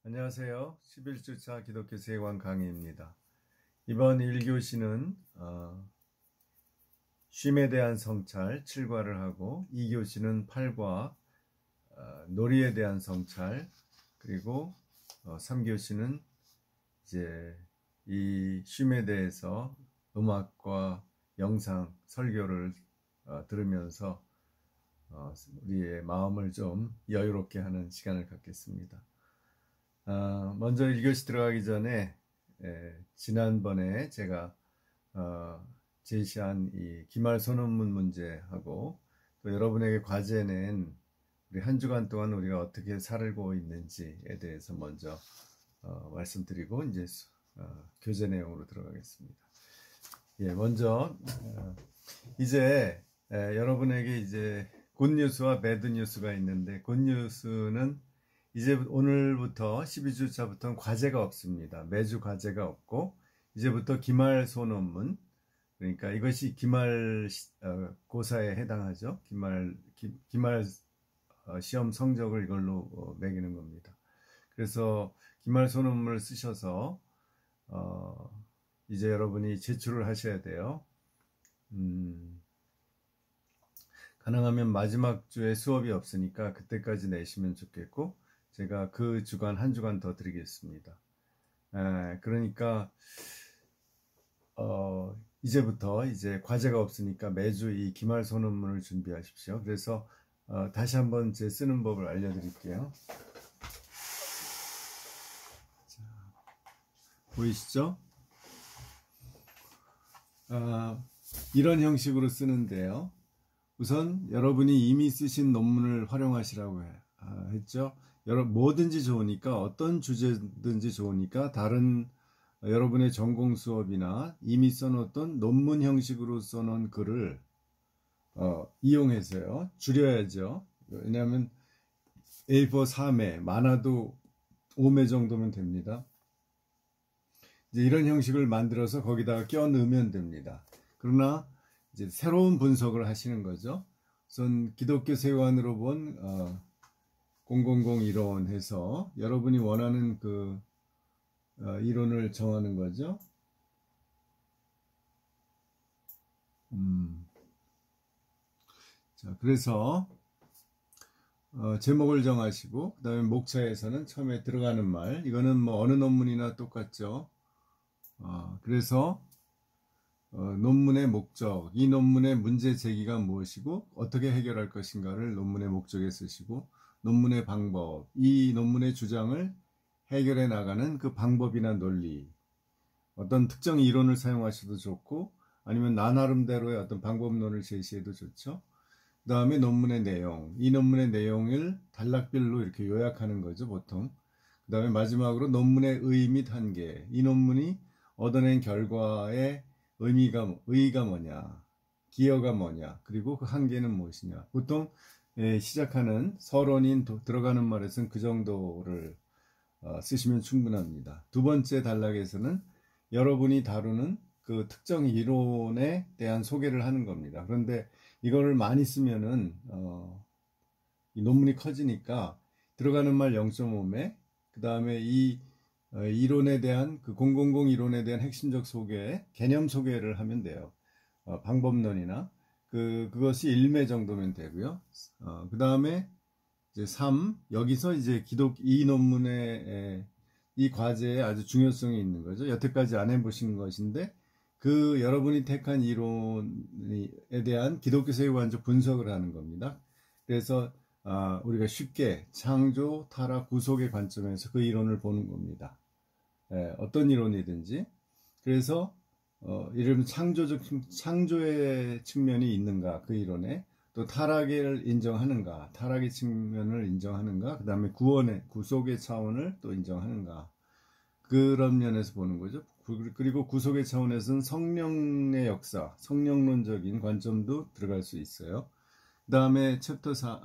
안녕하세요. 11주차 기독교 세관 강의입니다. 이번 1교시는 쉼에 대한 성찰 7과를 하고 2교시는 8과 놀이에 대한 성찰, 그리고 3교시는 이제 이 쉼에 대해서 음악과 영상 설교를 들으면서 우리의 마음을 좀 여유롭게 하는 시간을 갖겠습니다. 먼저 1교시 들어가기 전에 지난번에 제가 제시한 이 기말 소논문 문제하고 또 여러분에게 과제 낸 우리 한 주간 동안 우리가 어떻게 살고 있는지에 대해서 먼저 말씀드리고 이제 교재 내용으로 들어가겠습니다. 먼저 이제 여러분에게 이제 굿뉴스와 배드뉴스가 있는데, 굿뉴스는 이제 오늘부터 12주차부터는 과제가 없습니다. 매주 과제가 없고 이제부터 기말 소논문, 그러니까 이것이 기말 고사에 해당하죠. 기말 시험 성적을 이걸로 매기는 겁니다. 그래서 기말 소논문을 쓰셔서 이제 여러분이 제출을 하셔야 돼요. 가능하면 마지막 주에 수업이 없으니까 그때까지 내시면 좋겠고, 제가 그 주간 한 주간 더 드리겠습니다. 그러니까 이제부터 이제 과제가 없으니까 매주 이 기말 소논문을 준비하십시오. 그래서 다시 한번 제 쓰는 법을 알려드릴게요. 자, 보이시죠? 이런 형식으로 쓰는데요. 우선 여러분이 이미 쓰신 논문을 활용하시라고 했죠. 뭐든지 좋으니까, 어떤 주제든지 좋으니까 다른 여러분의 전공 수업이나 이미 써놓던 논문 형식으로 써놓은 글을 이용해서요. 줄여야죠. 왜냐하면 A4 3회, 많아도 5매 정도면 됩니다. 이제 이런 형식을 만들어서 거기다가 껴 넣으면 됩니다. 그러나 이제 새로운 분석을 하시는 거죠. 우선 기독교 세관으로 본 000 이론 해서 여러분이 원하는 그 이론을 정하는 거죠. 자, 그래서 제목을 정하시고, 그 다음에 목차에서는 처음에 들어가는 말, 이거는 뭐 어느 논문이나 똑같죠. 그래서 논문의 목적, 이 논문의 문제 제기가 무엇이고 어떻게 해결할 것인가를 논문의 목적에 쓰시고, 논문의 방법, 이 논문의 주장을 해결해 나가는 그 방법이나 논리, 어떤 특정 이론을 사용하셔도 좋고 아니면 나 나름대로의 어떤 방법론을 제시해도 좋죠. 그 다음에 논문의 내용, 이 논문의 내용을 단락별로 이렇게 요약하는 거죠, 보통. 그 다음에 마지막으로 논문의 의 및 한계, 이 논문이 얻어낸 결과의 의의가 뭐냐, 기여가 뭐냐, 그리고 그 한계는 무엇이냐. 보통 시작하는 서론인 들어가는 말에서는 그 정도를 쓰시면 충분합니다. 두 번째 단락에서는 여러분이 다루는 그 특정 이론에 대한 소개를 하는 겁니다. 그런데 이거를 많이 쓰면은 이 논문이 커지니까 들어가는 말 0.5매, 그 다음에 이 이론에 대한 그 000 이론에 대한 핵심적 소개, 개념 소개를 하면 돼요. 방법론이나 그것이 1매 정도면 되고요. 그 다음에 이제 3, 여기서 이제 이 논문의 이 과제에 아주 중요성이 있는 거죠. 여태까지 안 해보신 것인데, 그 여러분이 택한 이론에 대한 기독교 세관적 분석을 하는 겁니다. 그래서 우리가 쉽게 창조, 타락, 구속의 관점에서 그 이론을 보는 겁니다. 어떤 이론이든지. 그래서 이러면 창조의 측면이 있는가, 그 이론에, 또 타락을 인정하는가, 타락의 측면을 인정하는가, 그 다음에 구속의 차원을 또 인정하는가, 그런 면에서 보는 거죠. 그리고 구속의 차원에서는 성령의 역사, 성령론적인 관점도 들어갈 수 있어요. 그 다음에 챕터 4,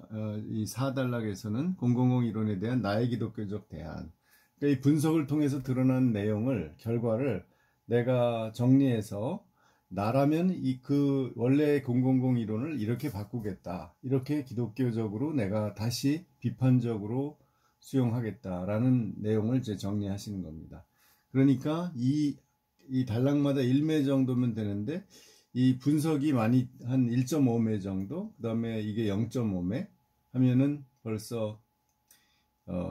이 4단락에서는 000 이론에 대한 나의 기독교적 대안, 그러니까 이 분석을 통해서 드러난 내용을, 결과를 내가 정리해서 나라면 그 원래의 000 이론을 이렇게 바꾸겠다, 이렇게 기독교적으로 내가 다시 비판적으로 수용하겠다라는 내용을 이제 정리하시는 겁니다. 그러니까 이 단락마다 1매 정도면 되는데 이 분석이 많이 한 1.5매 정도, 그 다음에 이게 0.5매 하면은 벌써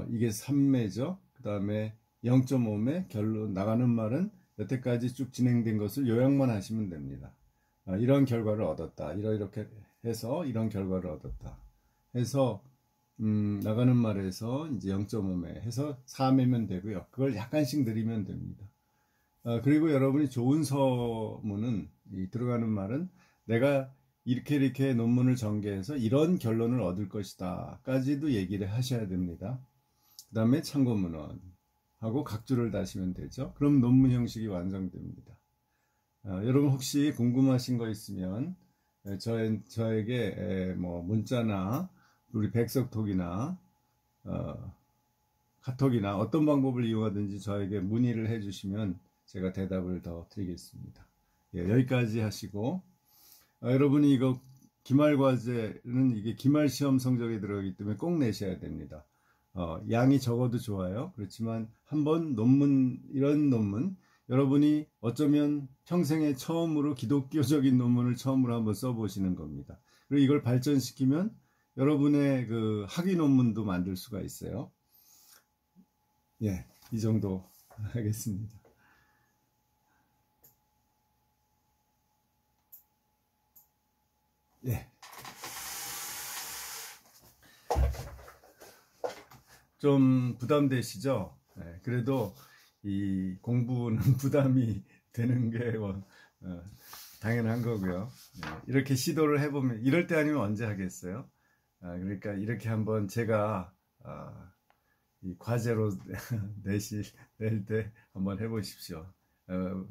이게 3매죠. 그 다음에 0.5매 결론 나가는 말은 여태까지 쭉 진행된 것을 요약만 하시면 됩니다. 이런 결과를 얻었다. 이렇게 해서 이런 결과를 얻었다. 해서 나가는 말에서 이제 0.5매 해서 4매면 되고요. 그걸 약간씩 늘리면 됩니다. 그리고 여러분이 좋은 서문은 들어가는 말은 내가 이렇게 논문을 전개해서 이런 결론을 얻을 것이다 까지도 얘기를 하셔야 됩니다. 그 다음에 참고문헌하고 각주를 다시면 되죠. 그럼 논문 형식이 완성됩니다. 여러분 혹시 궁금하신 거 있으면 저에게 뭐 문자나 우리 백석톡이나 카톡이나 어떤 방법을 이용하든지 저에게 문의를 해주시면 제가 대답을 더 드리겠습니다. 여기까지 하시고 여러분이 이거 기말과제는 이게 기말시험 성적에 들어가기 때문에 꼭 내셔야 됩니다. 양이 적어도 좋아요. 그렇지만 한번 이런 논문 여러분이 어쩌면 평생에 처음으로 기독교적인 논문을 처음으로 한번 써보시는 겁니다. 그리고 이걸 발전시키면 여러분의 그 학위 논문도 만들 수가 있어요. 이 정도 하겠습니다. 좀 부담되시죠? 그래도 이 공부는 부담이 되는 게 당연한 거고요. 이렇게 시도를 해보면 이럴 때 아니면 언제 하겠어요? 그러니까 이렇게 한번 제가 이 과제로 낼 때 한번 해보십시오.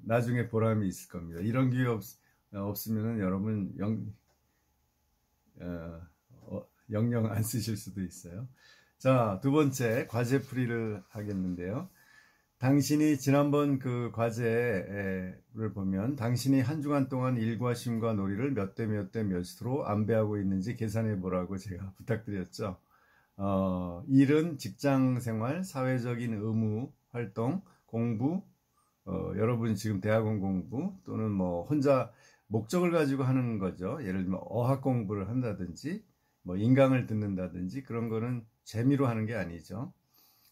나중에 보람이 있을 겁니다. 이런 기회 없으면 여러분 영영 안 쓰실 수도 있어요. 자, 두 번째 과제풀이를 하겠는데요. 당신이 지난번 그 과제를 보면 당신이 한 주간 동안 일과 쉼과 놀이를 몇 대 몇으로 안배하고 있는지 계산해 보라고 제가 부탁드렸죠. 일은 직장생활, 사회적인 의무 활동, 공부, 여러분이 지금 대학원 공부 또는 뭐 혼자 목적을 가지고 하는 거죠. 예를 들면 어학 공부를 한다든지 뭐 인강을 듣는다든지 그런 거는 재미로 하는 게 아니죠.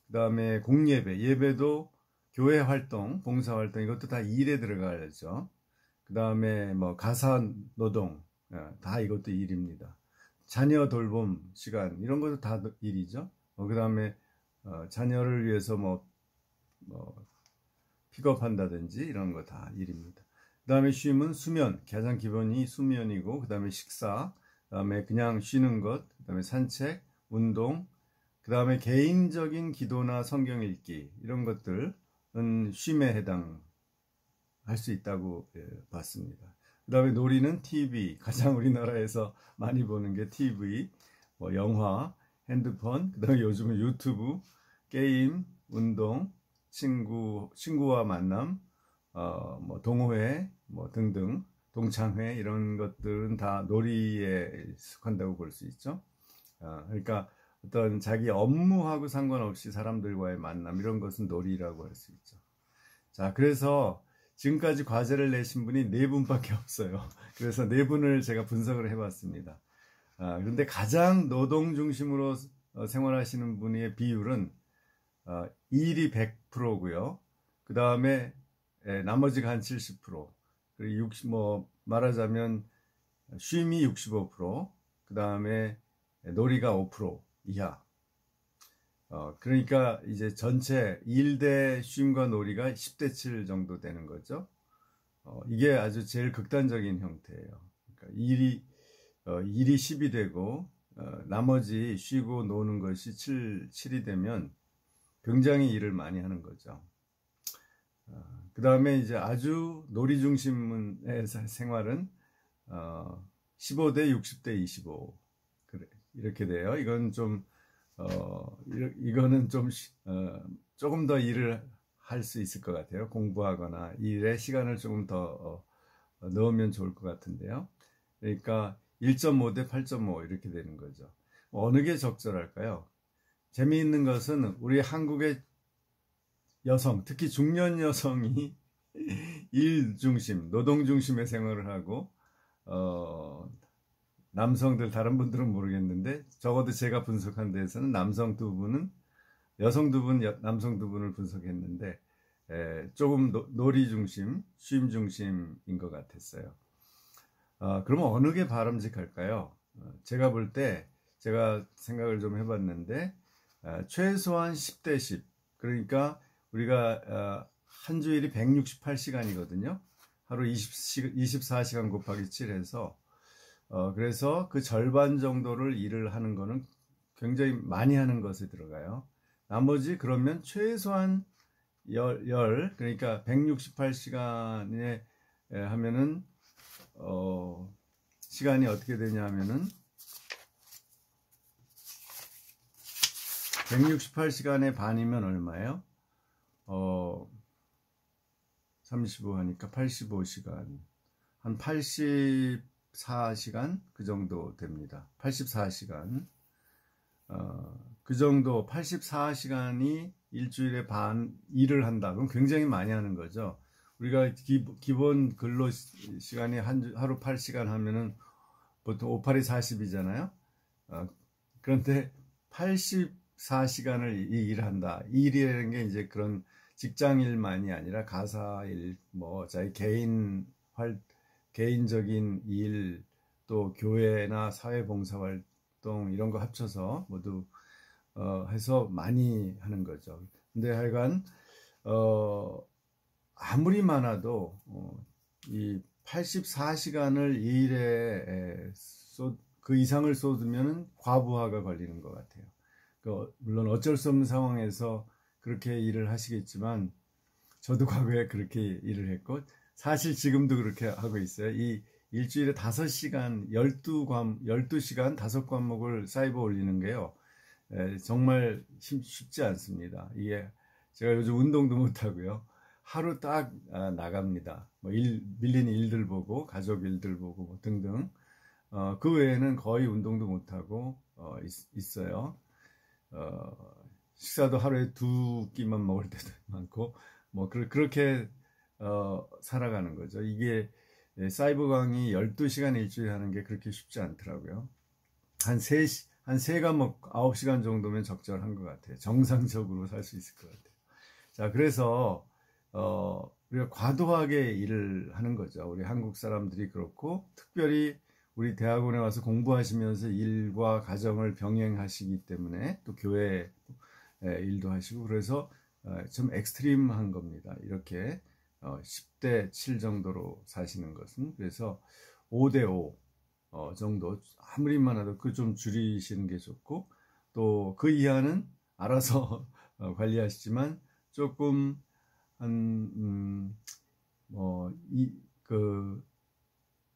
그 다음에 공예배, 예배도 교회 활동, 봉사 활동 이것도 다 일에 들어가야죠. 그 다음에 뭐 가사 노동 다 이것도 일입니다. 자녀 돌봄 시간 이런 것도 다 일이죠. 그 다음에 자녀를 위해서 뭐 픽업한다든지 이런 거 다 일입니다. 그 다음에 쉼은 수면, 가장 기본이 수면이고 그 다음에 식사, 그 다음에 그냥 쉬는 것, 그 다음에 산책, 운동, 그 다음에 개인적인 기도나 성경 읽기 이런 것들은 쉼에 해당할 수 있다고 봤습니다. 그 다음에 놀이는 TV, 가장 우리나라에서 많이 보는 게 TV, 뭐 영화, 핸드폰, 그 다음에 요즘은 유튜브, 게임, 운동, 친구와 만남, 뭐 동호회, 뭐 등등, 동창회 이런 것들은 다 놀이에 속한다고 볼 수 있죠. 그러니까 어떤 자기 업무하고 상관없이 사람들과의 만남 이런 것은 놀이라고 할 수 있죠. 자, 그래서 지금까지 과제를 내신 분이 4분밖에 없어요. 그래서 4분을 제가 분석을 해봤습니다. 그런데 가장 노동 중심으로 생활하시는 분의 비율은 일이 100%고요. 그 다음에 나머지가 한 70%, 그리고 말하자면 쉼이 65%, 그 다음에 놀이가 5% 이하. 그러니까 이제 전체 일 대 쉼과 놀이가 10대 7 정도 되는 거죠. 이게 아주 제일 극단적인 형태예요. 그러니까 일이 10이 되고 나머지 쉬고 노는 것이 7이 되면 굉장히 일을 많이 하는 거죠. 그 다음에 이제 아주 놀이 중심의 생활은 15대 60대 25 그래, 이렇게 돼요. 이건 좀 이거는 좀 조금 더 일을 할 수 있을 것 같아요. 공부하거나 일에 시간을 조금 더 넣으면 좋을 것 같은데요. 그러니까 1.5 대 8.5 이렇게 되는 거죠. 어느 게 적절할까요? 재미있는 것은 우리 한국의 여성, 특히 중년 여성이 일 중심, 노동 중심의 생활을 하고 남성들, 다른 분들은 모르겠는데 적어도 제가 분석한 데에서는 남성 두 분은, 여성 두 분, 남성 두 분을 분석했는데 조금 놀이 중심, 쉼 중심인 것 같았어요. 그러면 어느 게 바람직할까요? 제가 볼 때 제가 생각을 좀 해봤는데 최소한 10대 10, 그러니까 우리가 한 주일이 168시간이거든요. 하루 24시간 곱하기 7해서 그래서 그 절반 정도를 일을 하는 거는 굉장히 많이 하는 것에 들어가요. 나머지 그러면 최소한 그러니까 168시간에 하면은 시간이 어떻게 되냐 하면은 168시간의 반이면 얼마예요? 35 하니까 85시간, 한 84시간 그 정도 됩니다. 84시간. 그 정도 84시간이 일주일에 반 일을 한다. 그럼 굉장히 많이 하는 거죠. 우리가 기본 근로 시간이 하루 8시간 하면은 보통 5, 8이 40이잖아요. 그런데 84시간을 일을 한다. 일이라는 게 이제 그런 직장 일만이 아니라 가사 일, 뭐 자기 개인적인 일, 또 교회나 사회봉사 활동 이런 거 합쳐서 모두 해서 많이 하는 거죠. 근데 하여간 아무리 많아도 이 84시간을 일에 그 이상을 쏟으면 과부하가 걸리는 것 같아요. 물론 어쩔 수 없는 상황에서 그렇게 일을 하시겠지만 저도 과거에 그렇게 일을 했고 사실 지금도 그렇게 하고 있어요. 이 일주일에 5시간, 12시간 5과목을 사이버 올리는 게요. 정말 쉽지 않습니다. 이게 제가 요즘 운동도 못하고요. 하루 딱 나갑니다. 뭐 밀린 일들 보고, 가족 일들 보고 뭐 등등. 그 외에는 거의 운동도 못하고 있어요. 식사도 하루에 2끼만 먹을 때도 많고 뭐 그렇게 살아가는 거죠. 이게 사이버 강의 12시간 일주일에 하는 게 그렇게 쉽지 않더라고요. 한 3과목 9시간 정도면 적절한 것 같아요. 정상적으로 살 수 있을 것 같아요. 자, 그래서 우리가 과도하게 일을 하는 거죠. 우리 한국 사람들이 그렇고 특별히 우리 대학원에 와서 공부하시면서 일과 가정을 병행하시기 때문에 또 교회 일도 하시고 그래서 좀 эк스트림한 겁니다. 이렇게 10대 7 정도로 사시는 것은. 그래서 5대 5 정도 아무리 많아도 그 좀 줄이시는 게 좋고 또 그 이하는 알아서 관리하시지만 조금 한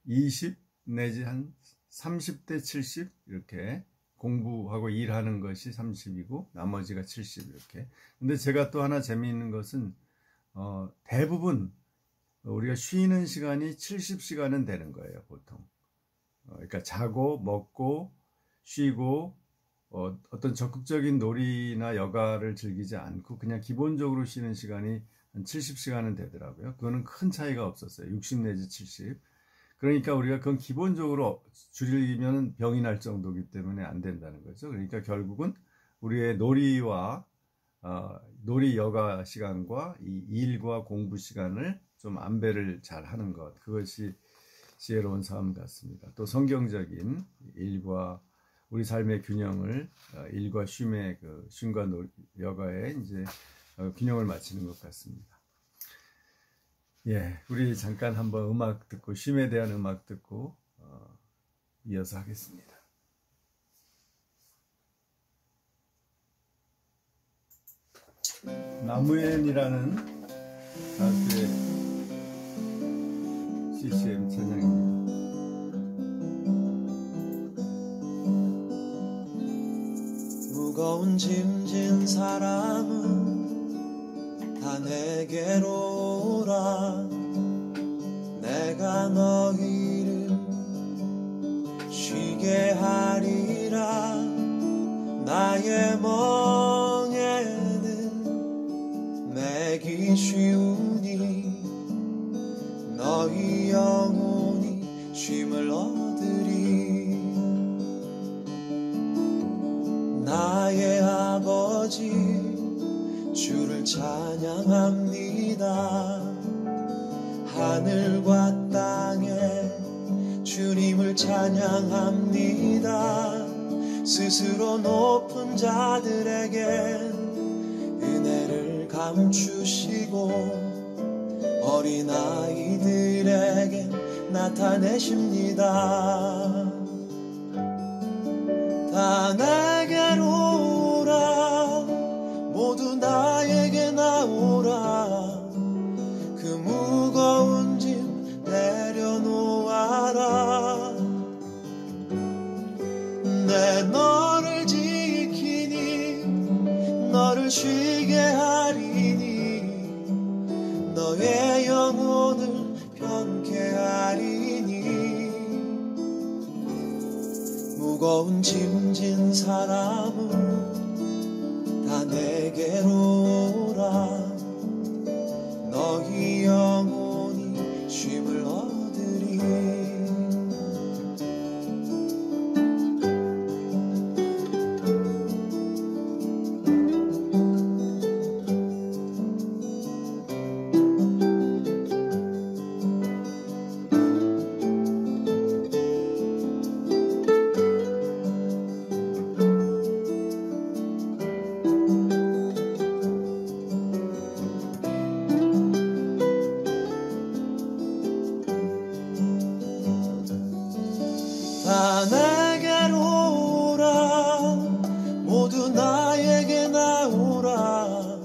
20 내지 한 30대 70 이렇게 공부하고 일하는 것이 30이고 나머지가 70 이렇게. 근데 제가 또 하나 재미있는 것은 대부분 우리가 쉬는 시간이 70시간은 되는 거예요, 보통. 그러니까 자고 먹고 쉬고 어떤 적극적인 놀이나 여가를 즐기지 않고 그냥 기본적으로 쉬는 시간이 한 70시간은 되더라고요. 그거는 큰 차이가 없었어요. 60 내지 70. 그러니까 우리가 그건 기본적으로 줄이면 병이 날 정도이기 때문에 안 된다는 거죠. 그러니까 결국은 우리의 놀이와 놀이 여가 시간과 이 일과 공부 시간을 좀 안배를 잘 하는 것, 그것이 지혜로운 삶 같습니다. 또 성경적인 일과 우리 삶의 균형을 일과 쉼의 쉼과 여가의 이제 균형을 맞추는 것 같습니다. 예, 우리 잠깐 한번 음악 듣고 쉼에 대한 음악 듣고 이어서 하겠습니다. 나무엔이라는 가수의 CCM 찬양입니다. 무거운 짐진 사람은 다 내게로 오라. 내가 너희를 쉬게 하리라. 나의 내기 쉬우니 너희 영혼이 쉼을 얻으리. 나의 아버지 주를 찬양합니다. 하늘과 땅에 주님을 찬양합니다. 스스로 높은 자들에게 은혜를 감추시고 어린아이들에게 나타내십니다. 다 내게로 오라, 모두 나에게 나오라. 그 무거운 짐 내려놓아라. 내 너를 지키니 너를 쉬게 하리니 너의 영혼을 편케 하리니. 무거운 짐진 사람은 다 내게로 오라. 너희 영혼이 쉼을 얻으리. 다 내게로 오라, 모두 나에게 나오라.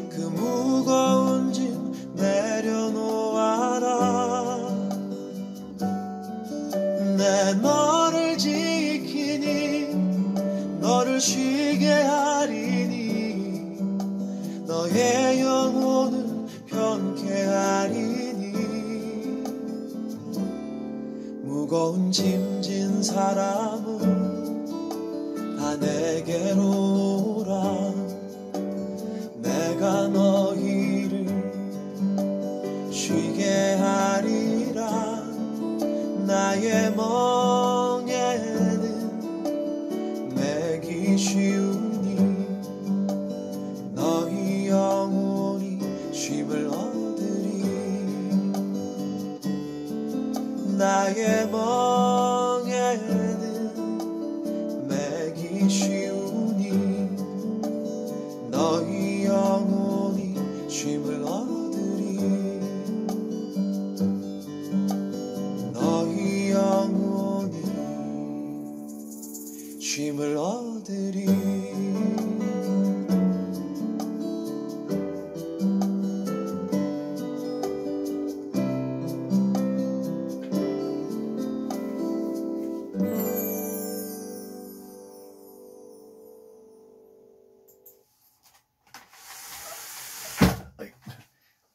그 무거운 짐 내려놓아라. 내 너를 지키니 너를 쉬게 하리니 너의 영혼을 편케 하리니. 무거운 짐진 사람은 다 내게로 오라. 내가 너희를 쉬게 하리라. 나의 멍에는 매기 쉬우니 너희 영혼이 쉼을 얻으리. 나의 멍에는 매기 쉬우니 너희 영혼이 쉼을 얻으리. 너희 영혼이 쉼을 얻으리.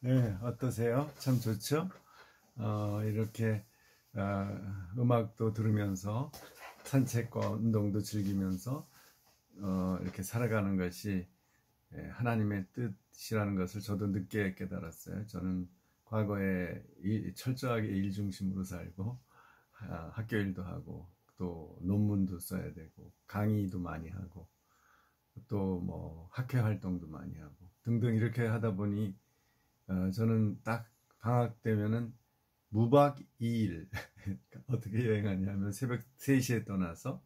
네, 어떠세요? 참 좋죠? 이렇게 음악도 들으면서 산책과 운동도 즐기면서 이렇게 살아가는 것이 하나님의 뜻이라는 것을 저도 늦게 깨달았어요. 저는 과거에 철저하게 일 중심으로 살고 학교 일도 하고 또 논문도 써야 되고 강의도 많이 하고 또 뭐 학회 활동도 많이 하고 등등 이렇게 하다 보니 저는 딱 방학 되면은 무박 2일 어떻게 여행하냐면 새벽 3시에 떠나서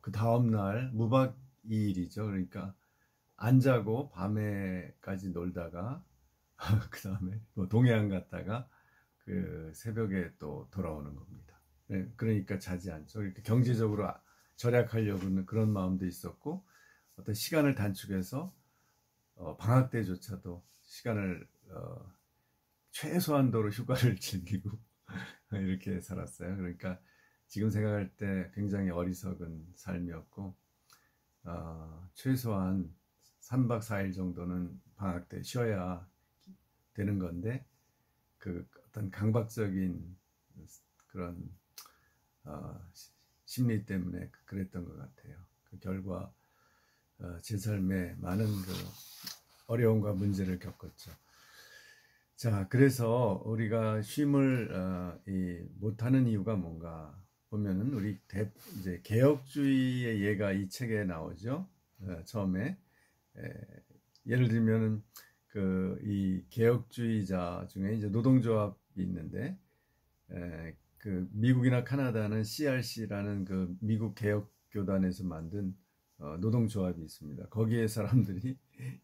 그 다음날 무박 2일이죠. 그러니까 안 자고 밤에까지 놀다가 그 다음에 뭐 동해안 갔다가 그 새벽에 또 돌아오는 겁니다. 네, 그러니까 자지 않죠. 이렇게 경제적으로 절약하려고는 그런 마음도 있었고 어떤 시간을 단축해서 방학 때조차도 시간을 최소한도로 휴가를 즐기고 이렇게 살았어요. 그러니까 지금 생각할 때 굉장히 어리석은 삶이었고 최소한 3박 4일 정도는 방학 때 쉬어야 되는 건데 그 어떤 강박적인 그런 심리 때문에 그랬던 것 같아요. 그 결과 제 삶에 많은 어려움과 문제를 겪었죠. 자, 그래서 우리가 쉼을 못하는 이유가 뭔가 보면은 우리 이제 개혁주의의 예가 이 책에 나오죠. 처음에 예를 들면은 이 개혁주의자 중에 이제 노동조합이 있는데 미국이나 카나다는 CRC라는 미국 개혁교단에서 만든 노동조합이 있습니다. 거기에 사람들이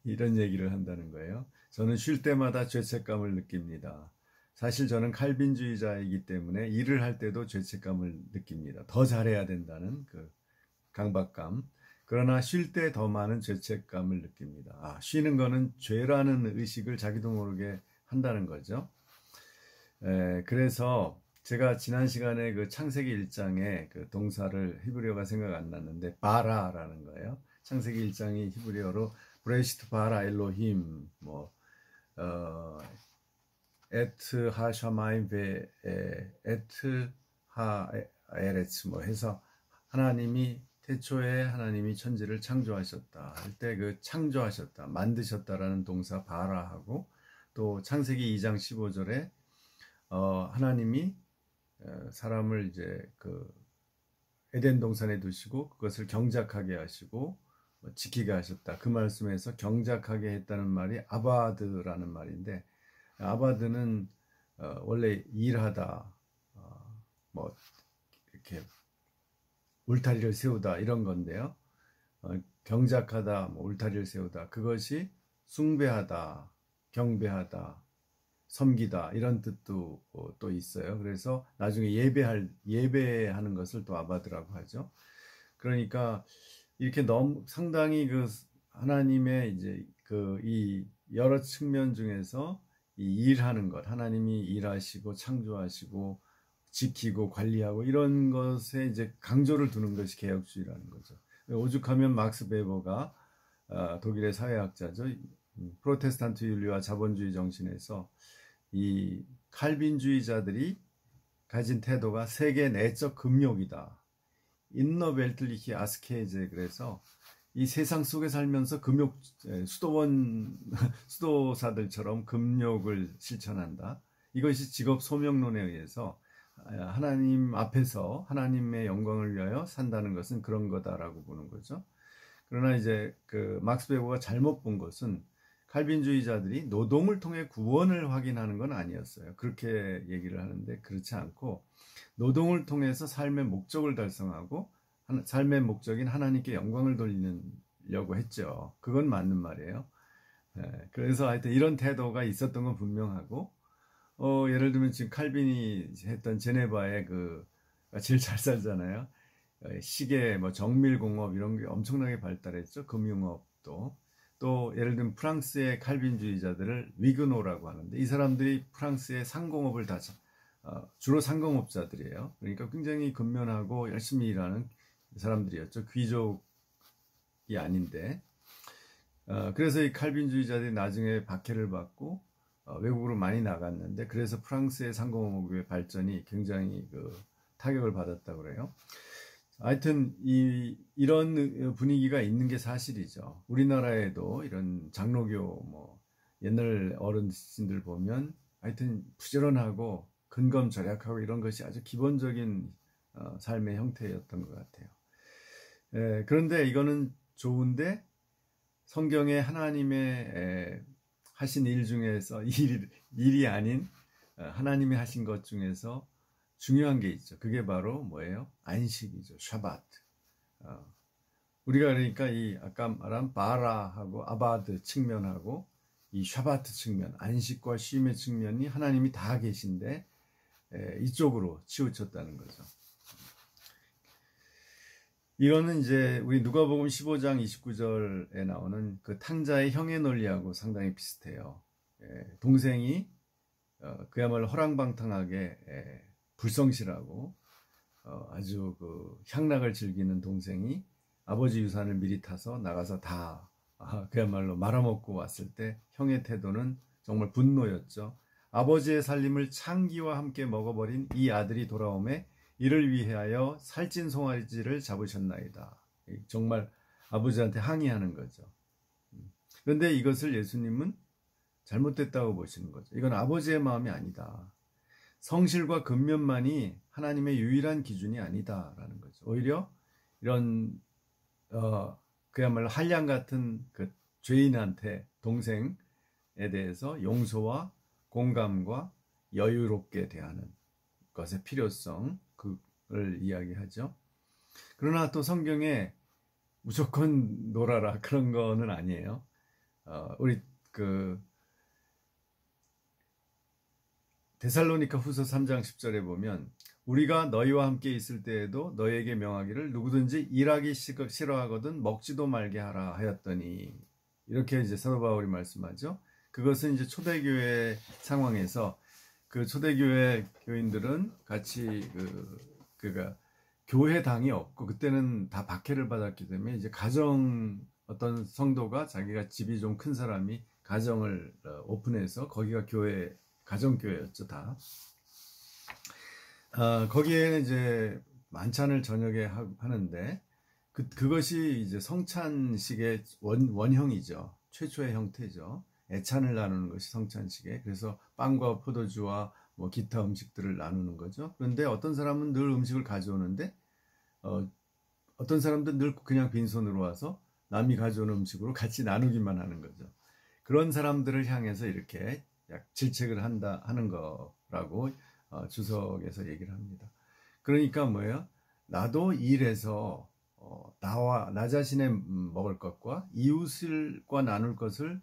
이런 얘기를 한다는 거예요. 저는 쉴 때마다 죄책감을 느낍니다. 사실 저는 칼빈주의자이기 때문에 일을 할 때도 죄책감을 느낍니다. 더 잘해야 된다는 강박감. 그러나 쉴 때 더 많은 죄책감을 느낍니다. 쉬는 거는 죄라는 의식을 자기도 모르게 한다는 거죠. 그래서 제가 지난 시간에 창세기 1장에 동사를 히브리어가 생각 안 났는데 바라라는 거예요. 창세기 1장이 히브리어로 브레시트 바라 엘로힘 에트 하샤마임 베 에트 하 에레츠 해서 하나님이 태초에 하나님이 천지를 창조하셨다 할 때 창조하셨다 만드셨다라는 동사 바라하고 또 창세기 2장 15절에 하나님이 사람을 이제 에덴 동산에 두시고 그것을 경작하게 하시고 지키게 하셨다. 그 말씀에서 경작하게 했다는 말이 아바드라는 말인데 아바드는 원래 일하다 이렇게 울타리를 세우다 이런 건데요. 경작하다 울타리를 세우다 그것이 숭배하다 경배하다 섬기다 이런 뜻도 또 있어요. 그래서 나중에 예배하는 것을 또 아바드라고 하죠. 그러니까 이렇게 상당히 하나님의 이제 이 여러 측면 중에서 이 일하는 것, 하나님이 일하시고 창조하시고 지키고 관리하고 이런 것에 이제 강조를 두는 것이 개혁주의라는 거죠. 오죽하면 막스 베버가 독일의 사회학자죠. 프로테스탄트 윤리와 자본주의 정신에서 이 칼빈주의자들이 가진 태도가 세계 내적 금욕이다. 인너벨틀리히 아스케제 그래서 이 세상 속에 살면서 수도사들처럼 금욕을 실천한다. 이것이 직업 소명론에 의해서 하나님 앞에서 하나님의 영광을 위하여 산다는 것은 그런 거다라고 보는 거죠. 그러나 이제 막스 베버가 잘못 본 것은 칼빈주의자들이 노동을 통해 구원을 확인하는 건 아니었어요. 그렇게 얘기를 하는데 그렇지 않고 노동을 통해서 삶의 목적을 달성하고 삶의 목적인 하나님께 영광을 돌리려고 했죠. 그건 맞는 말이에요. 그래서 하여튼 이런 태도가 있었던 건 분명하고 예를 들면 지금 칼빈이 했던 제네바의 제일 잘 살잖아요. 시계, 정밀공업 이런 게 엄청나게 발달했죠. 금융업도. 또 예를 들면 프랑스의 칼빈주의자들을 위그노라고 하는데 이 사람들이 프랑스의 상공업을 주로 상공업자들이에요. 그러니까 굉장히 근면하고 열심히 일하는 사람들이었죠. 귀족이 아닌데. 그래서 이 칼빈주의자들이 나중에 박해를 받고 외국으로 많이 나갔는데 그래서 프랑스의 상공업의 발전이 굉장히 타격을 받았다고 그래요. 하여튼 이런 분위기가 있는 게 사실이죠. 우리나라에도 이런 장로교 옛날 어른들 보면 하여튼 부지런하고 근검절약하고 이런 것이 아주 기본적인 삶의 형태였던 것 같아요. 그런데 이거는 좋은데 성경에 하나님의 하신 일 중에서 일이 아닌 하나님이 하신 것 중에서 중요한 게 있죠. 그게 바로 뭐예요? 안식이죠. 샤바트. 우리가 그러니까 이 아까 말한 바라하고 아바드 측면하고 이 샤바트 측면, 안식과 쉼의 측면이 하나님이 다 계신데 이쪽으로 치우쳤다는 거죠. 이거는 이제 우리 누가복음 15장 29절에 나오는 탕자의 형의 논리하고 상당히 비슷해요. 동생이 그야말로 허랑방탕하게 불성실하고 아주 향락을 즐기는 동생이 아버지 유산을 미리 타서 나가서 다 그야말로 말아먹고 왔을 때 형의 태도는 정말 분노였죠. 아버지의 살림을 창기와 함께 먹어버린 이 아들이 돌아오매 이를 위하여 살찐 송아지를 잡으셨나이다. 정말 아버지한테 항의하는 거죠. 그런데 이것을 예수님은 잘못됐다고 보시는 거죠. 이건 아버지의 마음이 아니다. 성실과 근면만이 하나님의 유일한 기준이 아니다라는 거죠. 오히려 이런 그야말로 한량 같은 그 죄인한테 동생에 대해서 용서와 공감과 여유롭게 대하는 것의 필요성 그걸 이야기하죠. 그러나 또 성경에 무조건 놀아라 그런 거는 아니에요. 우리 그 데살로니가 후서 3장 10절에 보면 우리가 너희와 함께 있을 때에도 너희에게 명하기를 누구든지 일하기 싫어하거든 먹지도 말게 하라 하였더니 이렇게 이제 사도 바울이 말씀하죠. 그것은 이제 초대교회 상황에서 그 초대교회 교인들은 같이 그가 교회당이 없고 그때는 다 박해를 받았기 때문에 이제 가정 어떤 성도가 자기가 집이 좀 큰 사람이 가정을 오픈해서 거기가 교회 가정교회였죠 다. 거기에는 이제 만찬을 저녁에 하는데 그것이 이제 성찬식의 원형이죠. 최초의 형태죠. 애찬을 나누는 것이 성찬식에. 그래서 빵과 포도주와 뭐 기타 음식들을 나누는 거죠. 그런데 어떤 사람은 늘 음식을 가져오는데 어떤 사람들은 늘 그냥 빈손으로 와서 남이 가져오는 음식으로 같이 나누기만 하는 거죠. 그런 사람들을 향해서 이렇게 질책을 하는 거라고 주석에서 얘기를 합니다. 그러니까 뭐예요? 나도 일해서 나 자신의 먹을 것과 이웃과 나눌 것을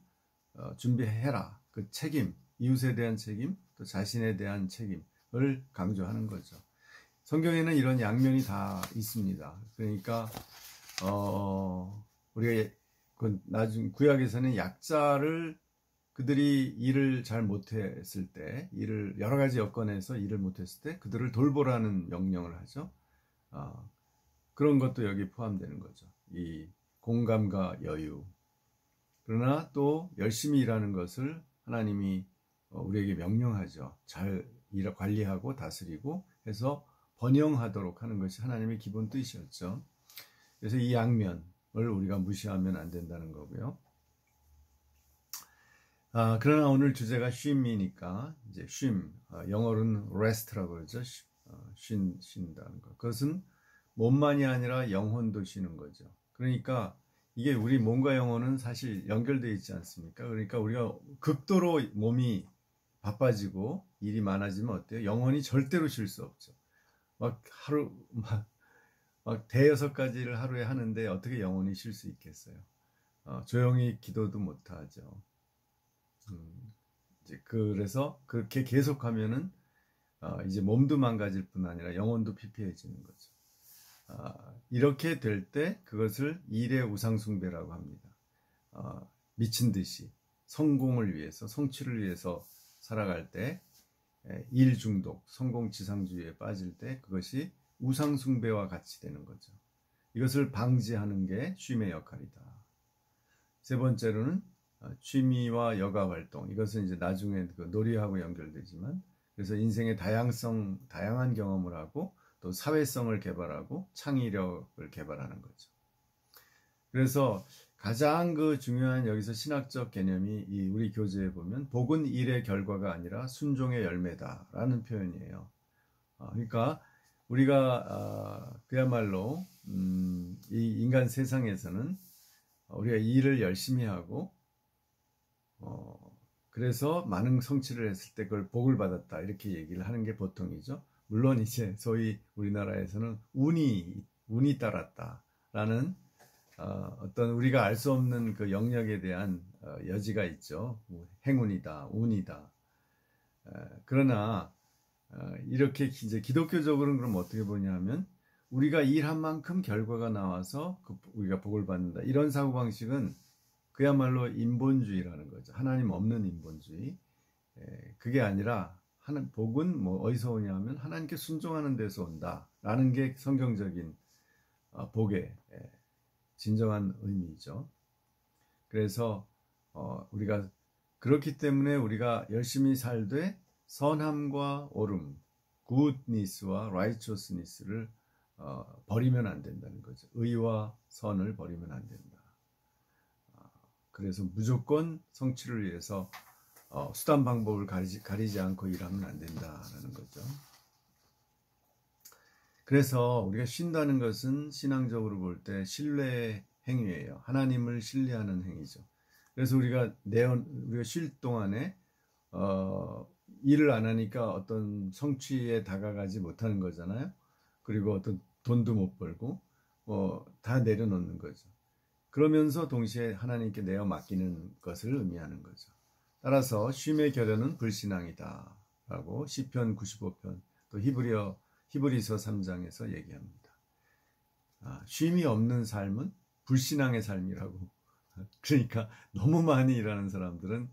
준비해라. 그 책임, 이웃에 대한 책임, 또 자신에 대한 책임을 강조하는 거죠. 성경에는 이런 양면이 다 있습니다. 그러니까 우리가 나중 구약에서는 약자를 그들이 일을 잘 못했을 때, 여러 가지 여건에서 일을 못했을 때 그들을 돌보라는 명령을 하죠. 그런 것도 여기 포함되는 거죠. 이 공감과 여유. 그러나 또 열심히 일하는 것을 하나님이 우리에게 명령하죠. 잘 관리하고 다스리고 해서 번영하도록 하는 것이 하나님의 기본 뜻이었죠. 그래서 이 양면을 우리가 무시하면 안 된다는 거고요. 그러나 오늘 주제가 쉼이니까 이제 쉼, 영어로는 rest라고 그러죠. 쉰다는 것. 그것은 몸만이 아니라 영혼도 쉬는 거죠. 그러니까 이게 우리 몸과 영혼은 사실 연결되어 있지 않습니까? 그러니까 우리가 극도로 몸이 바빠지고 일이 많아지면 어때요? 영혼이 절대로 쉴 수 없죠. 막 대여섯 가지를 하루에 하는데 어떻게 영혼이 쉴 수 있겠어요? 조용히 기도도 못 하죠. 이제 그래서 그렇게 계속하면은 이제 몸도 망가질 뿐 아니라 영혼도 피폐해지는 거죠. 이렇게 될 때 그것을 일의 우상숭배라고 합니다. 미친 듯이 성공을 위해서, 성취를 위해서 살아갈 때 일 중독, 성공지상주의에 빠질 때 그것이 우상숭배와 같이 되는 거죠. 이것을 방지하는 게 쉼의 역할이다. 세 번째로는 취미와 여가 활동. 이것은 이제 나중에 그 놀이하고 연결되지만, 그래서 인생의 다양한 경험을 하고 또 사회성을 개발하고 창의력을 개발하는 거죠. 그래서 가장 그 중요한 여기서 신학적 개념이 이 우리 교재에 보면 복은 일의 결과가 아니라 순종의 열매다라는 표현이에요. 그러니까 우리가 그야말로 이 인간 세상에서는 우리가 일을 열심히 하고 그래서 많은 성취를 했을 때 그걸 복을 받았다 이렇게 얘기를 하는 게 보통이죠. 물론 이제 소위 우리나라에서는 운이 따랐다라는 어떤 우리가 알 수 없는 그 영역에 대한 여지가 있죠. 행운이다, 운이다. 그러나 이렇게 이제 기독교적으로는 그럼 어떻게 보냐면 우리가 일한 만큼 결과가 나와서 우리가 복을 받는다. 이런 사고방식은 그야말로 인본주의라는 거죠. 하나님 없는 인본주의. 그게 아니라 복은 뭐 어디서 오냐면 하나님께 순종하는 데서 온다라는 게 성경적인 복의 진정한 의미죠. 그래서 우리가 그렇기 때문에 우리가 열심히 살되 선함과 옳음, goodness와 righteousness를 버리면 안 된다는 거죠. 의와 선을 버리면 안 된다. 그래서 무조건 성취를 위해서 수단 방법을 가리지 않고 일하면 안 된다라는 거죠. 그래서 우리가 쉰다는 것은 신앙적으로 볼 때 신뢰의 행위예요. 하나님을 신뢰하는 행위죠. 그래서 우리가 쉴 동안에 일을 안 하니까 어떤 성취에 다가가지 못하는 거잖아요. 그리고 어떤 돈도 못 벌고 다 내려놓는 거죠. 그러면서 동시에 하나님께 내어 맡기는 것을 의미하는 거죠. 따라서 쉼의 결연은 불신앙이다 라고 시편 95편 또 히브리서 3장에서 얘기합니다. 쉼이 없는 삶은 불신앙의 삶이라고. 그러니까 너무 많이 일하는 사람들은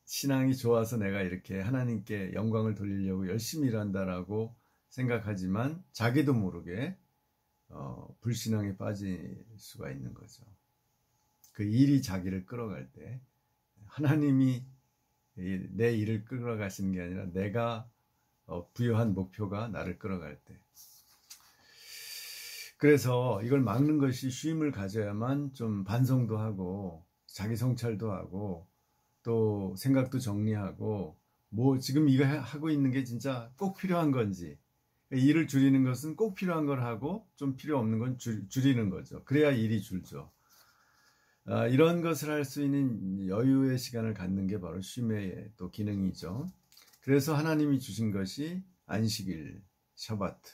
신앙이 좋아서 내가 이렇게 하나님께 영광을 돌리려고 열심히 일한다라고 생각하지만 자기도 모르게 불신앙에 빠질 수가 있는 거죠. 그 일이 자기를 끌어갈 때 하나님이 내 일을 끌어가시는 게 아니라 내가 부여한 목표가 나를 끌어갈 때. 그래서 이걸 막는 것이 쉼을 가져야만 좀 반성도 하고 자기 성찰도 하고 또 생각도 정리하고 지금 이거 하고 있는 게 진짜 꼭 필요한 건지, 일을 줄이는 것은 꼭 필요한 걸 하고 좀 필요 없는 건 줄이는 거죠. 그래야 일이 줄죠. 이런 것을 할 수 있는 여유의 시간을 갖는 게 바로 쉼의 또 기능이죠. 그래서 하나님이 주신 것이 안식일, 샤바트.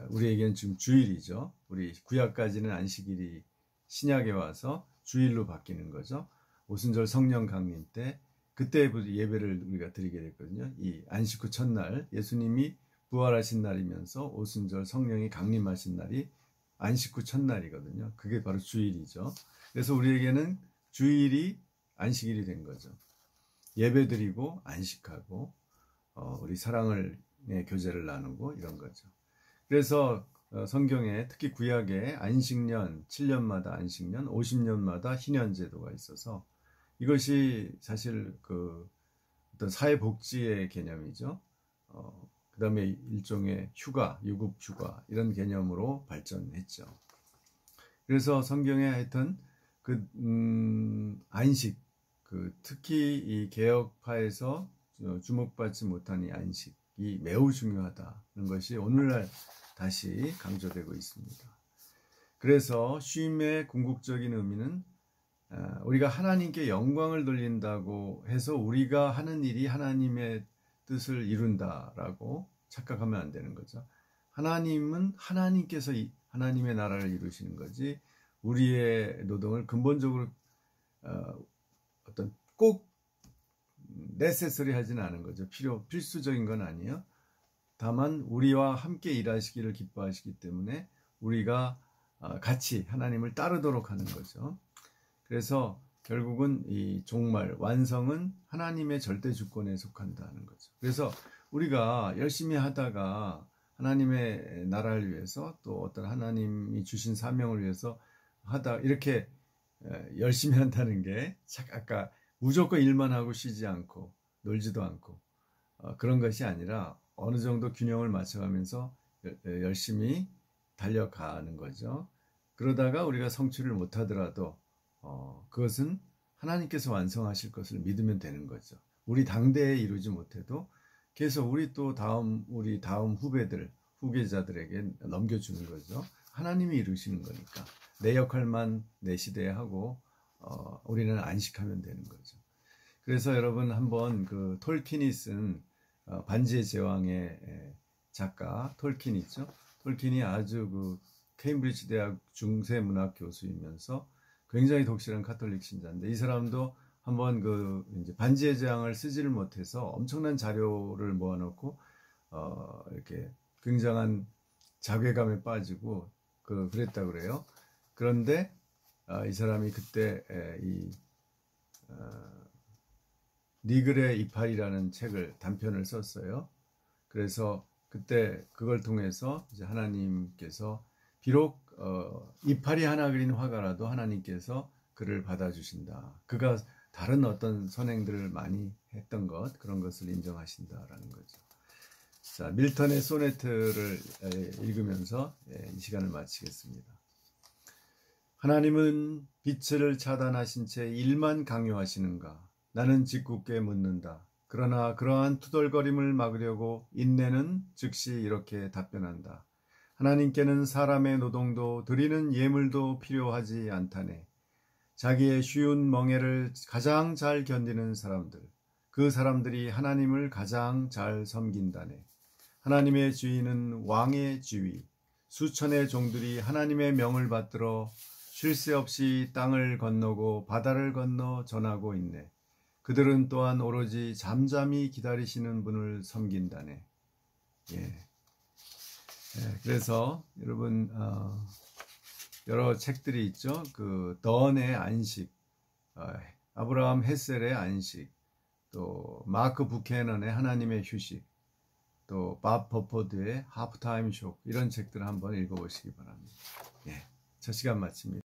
우리에겐 지금 주일이죠. 우리 구약까지는 안식일이 신약에 와서 주일로 바뀌는 거죠. 오순절 성령 강림 때 그때부터 예배를 우리가 드리게 됐거든요. 이 안식 후 첫날 예수님이 부활하신 날이면서 오순절 성령이 강림하신 날이 안식 후 첫날이거든요. 그게 바로 주일이죠. 그래서 우리에게는 주일이 안식일이 된 거죠. 예배 드리고 안식하고 우리 사랑의 교제를 나누고 이런 거죠. 그래서 성경에 특히 구약에 안식년, 7년마다 안식년, 50년마다 희년 제도가 있어서 이것이 사실 어떤 사회복지의 개념이죠. 그 다음에 일종의 휴가, 유급 휴가 이런 개념으로 발전했죠. 그래서 성경에 하여튼 안식, 특히 이 개혁파에서 주목받지 못한 이 안식이 매우 중요하다는 것이 오늘날 다시 강조되고 있습니다. 그래서 쉼의 궁극적인 의미는 우리가 하나님께 영광을 돌린다고 해서 우리가 하는 일이 하나님의 뜻을 이룬다라고 착각하면 안 되는 거죠. 하나님은 하나님께서 하나님의 나라를 이루시는 거지 우리의 노동을 근본적으로 어떤 꼭 네세서리 하지는 않은 거죠. 필수적인 건 아니에요. 다만 우리와 함께 일하시기를 기뻐하시기 때문에 우리가 같이 하나님을 따르도록 하는 거죠. 그래서 결국은 이 종말, 완성은 하나님의 절대 주권에 속한다는 거죠. 그래서 우리가 열심히 하다가 하나님의 나라를 위해서 또 어떤 하나님이 주신 사명을 위해서 이렇게 열심히 한다는 게 아까 무조건 일만 하고 쉬지 않고 놀지도 않고 그런 것이 아니라 어느 정도 균형을 맞춰가면서 열심히 달려가는 거죠. 그러다가 우리가 성취를 못하더라도 그것은 하나님께서 완성하실 것을 믿으면 되는 거죠. 우리 당대에 이루지 못해도 계속 우리 다음 후계자들에게 넘겨주는 거죠. 하나님이 이루시는 거니까 내 역할만 내 시대에 하고 우리는 안식하면 되는 거죠. 그래서 여러분 한번 톨킨이 쓴 반지의 제왕의 작가 톨킨 있죠. 톨킨이 아주 케임브리지 대학 중세문학 교수이면서 굉장히 독실한 카톨릭 신자인데 이 사람도 한번 이제 반지의 제왕을 쓰지를 못해서 엄청난 자료를 모아놓고 이렇게 굉장한 자괴감에 빠지고 그랬다 그래요. 그런데 이 사람이 그때 니글의 이파리라는 책을 단편을 썼어요. 그래서 그때 그걸 통해서 이제 하나님께서 비록 이파리 하나 그린 화가라도 하나님께서 그를 받아주신다. 그가 다른 어떤 선행들을 많이 했던 그런 것을 인정하신다라는 거죠. 자, 밀턴의 소네트를 읽으면서 이 시간을 마치겠습니다. 하나님은 빛을 차단하신 채 일만 강요하시는가? 나는 짓궂게 묻는다. 그러나 그러한 투덜거림을 막으려고 인내는 즉시 이렇게 답변한다. 하나님께는 사람의 노동도 드리는 예물도 필요하지 않다네. 자기의 쉬운 멍에를 가장 잘 견디는 사람들, 그 사람들이 하나님을 가장 잘 섬긴다네. 하나님의 주인은 왕의 지위, 수천의 종들이 하나님의 명을 받들어 쉴 새 없이 땅을 건너고 바다를 건너 전하고 있네. 그들은 또한 오로지 잠잠히 기다리시는 분을 섬긴다네. 그래서 여러분 여러 책들이 있죠. 그 던의 안식, 아브라함 헤셀의 안식, 또 마크 부캐넌의 하나님의 휴식, 또 밥 버퍼드의 하프타임 쇼, 이런 책들을 한번 읽어보시기 바랍니다. 첫 시간 마칩니다.